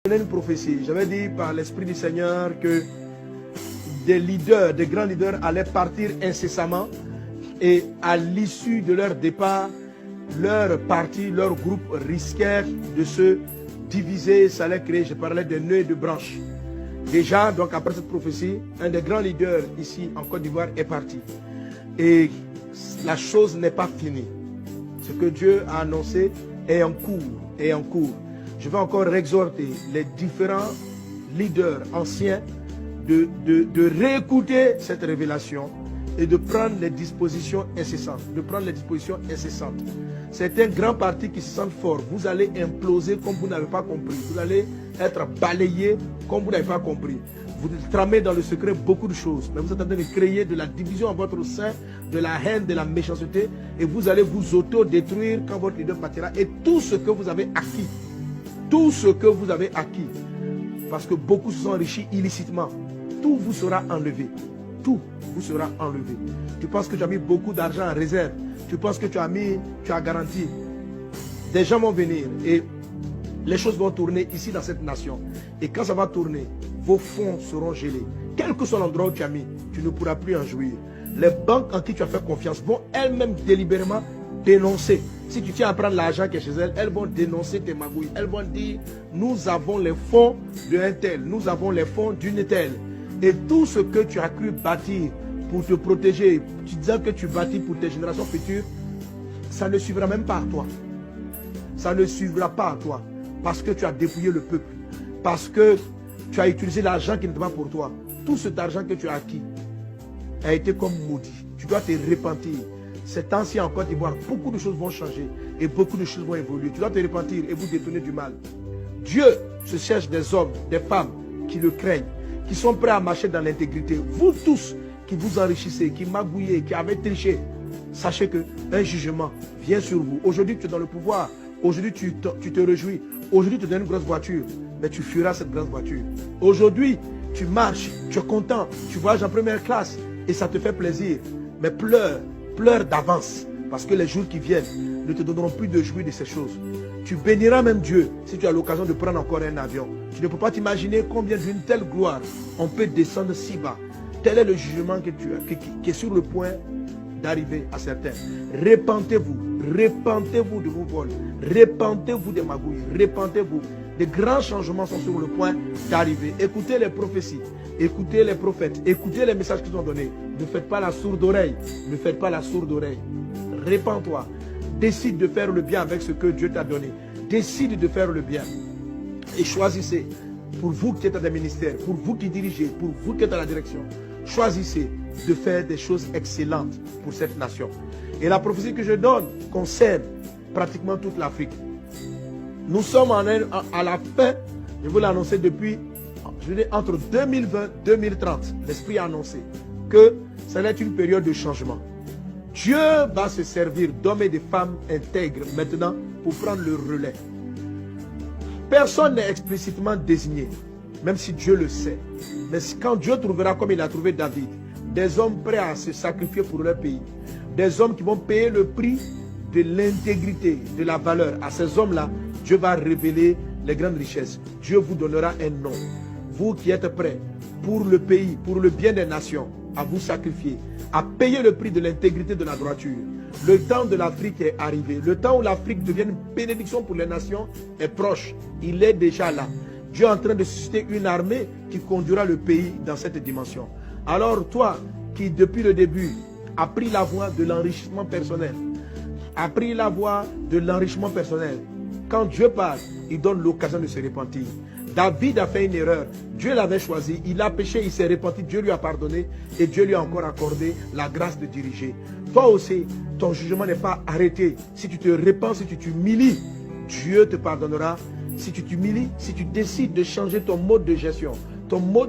donné une prophétie. J'avais dit par l'Esprit du Seigneur que des leaders, des grands leaders allaient partir incessamment et à l'issue de leur départ, leur parti, leur groupe risquait de se diviser, ça allait créer, je parlais de nœuds et de branches. Déjà, donc après cette prophétie, un des grands leaders ici en Côte d'Ivoire est parti. Et la chose n'est pas finie. Ce que Dieu a annoncé est en cours, Je vais encore exhorter les différents leaders anciens de réécouter cette révélation et de prendre les dispositions incessantes. C'est un grand parti qui se sent fort. Vous allez imploser comme vous n'avez pas compris. Vous allez être balayé comme vous n'avez pas compris. Vous tramez dans le secret beaucoup de choses. Mais vous êtes en train de créer de la division en votre sein, de la haine, de la méchanceté. Et vous allez vous auto-détruire quand votre leader partira. Et tout ce que vous avez acquis, parce que beaucoup se sont enrichis illicitement, tout vous sera enlevé. Tout vous sera enlevé. Tu penses que tu as mis beaucoup d'argent en réserve. Tu penses que tu as garanti. Des gens vont venir et les choses vont tourner ici dans cette nation. Et quand ça va tourner, vos fonds seront gelés. Quel que soit l'endroit où tu as mis, tu ne pourras plus en jouir. Les banques en qui tu as fait confiance vont elles-mêmes délibérément dénoncer. Si tu tiens à prendre l'argent qui est chez elles, elles vont dénoncer tes magouilles. Elles vont dire, nous avons les fonds d'un tel, nous avons les fonds d'une telle. Et tout ce que tu as cru bâtir pour te protéger, tu disais que tu bâtis pour tes générations futures, ça ne suivra même pas à toi. Ça ne suivra pas à toi. Parce que tu as dépouillé le peuple. Parce que tu as utilisé l'argent qui n'était pas pour toi. Tout cet argent que tu as acquis a été comme maudit. Tu dois te repentir. C'est ainsi en Côte d'Ivoire, beaucoup de choses vont changer et beaucoup de choses vont évoluer. Tu dois te repentir et vous détourner du mal. Dieu se cherche des hommes, des femmes qui le craignent, qui sont prêts à marcher dans l'intégrité. Vous tous qui vous enrichissez, qui magouillez, qui avez triché, sachez qu'un jugement vient sur vous. Aujourd'hui, tu es dans le pouvoir. Aujourd'hui, tu te réjouis. Aujourd'hui, tu te donnes une grosse voiture. Mais tu fuiras cette grosse voiture. Aujourd'hui, tu marches, tu es content. Tu voyages en première classe et ça te fait plaisir. Mais pleure d'avance. Parce que les jours qui viennent ne te donneront plus de jouir de ces choses. Tu béniras même Dieu si tu as l'occasion de prendre encore un avion. Tu ne peux pas t'imaginer combien d'une telle gloire on peut descendre si bas. Tel est le jugement qui est sur le point d'arriver à certains. Repentez-vous de vos vols, repentez-vous des magouilles, repentez-vous. Des grands changements sont sur le point d'arriver. Écoutez les prophéties, écoutez les prophètes, écoutez les messages qu'ils ont donnés. Ne faites pas la sourde oreille, ne faites pas la sourde oreille. Repens-toi, décide de faire le bien avec ce que Dieu t'a donné. Décide de faire le bien et choisissez. Pour vous qui êtes dans des ministères, pour vous qui dirigez, pour vous qui êtes dans la direction, choisissez de faire des choses excellentes pour cette nation. Et la prophétie que je donne concerne pratiquement toute l'Afrique. Nous sommes à la fin, je vous l'ai annoncé depuis, je veux dire, entre 2020 et 2030. L'Esprit a annoncé que ça va être une période de changement. Dieu va se servir d'hommes et de femmes intègres maintenant pour prendre le relais. Personne n'est explicitement désigné, même si Dieu le sait. Mais quand Dieu trouvera, comme il a trouvé David, des hommes prêts à se sacrifier pour leur pays, des hommes qui vont payer le prix de l'intégrité, de la valeur, à ces hommes-là, Dieu va révéler les grandes richesses. Dieu vous donnera un nom. Vous qui êtes prêts pour le pays, pour le bien des nations, à vous sacrifier, à payer le prix de l'intégrité de la droiture. Le temps de l'Afrique est arrivé. Le temps où l'Afrique devient une bénédiction pour les nations est proche. Il est déjà là. Dieu est en train de susciter une armée qui conduira le pays dans cette dimension. Alors toi qui depuis le début a pris la voie de l'enrichissement personnel, quand Dieu parle, il donne l'occasion de se repentir. David a fait une erreur. Dieu l'avait choisi. Il a péché, il s'est repenti. Dieu lui a pardonné. Et Dieu lui a encore accordé la grâce de diriger. Toi aussi, ton jugement n'est pas arrêté. Si tu te repens, si tu t'humilies, Dieu te pardonnera. Si tu t'humilies, si tu décides de changer ton mode de gestion, ton mode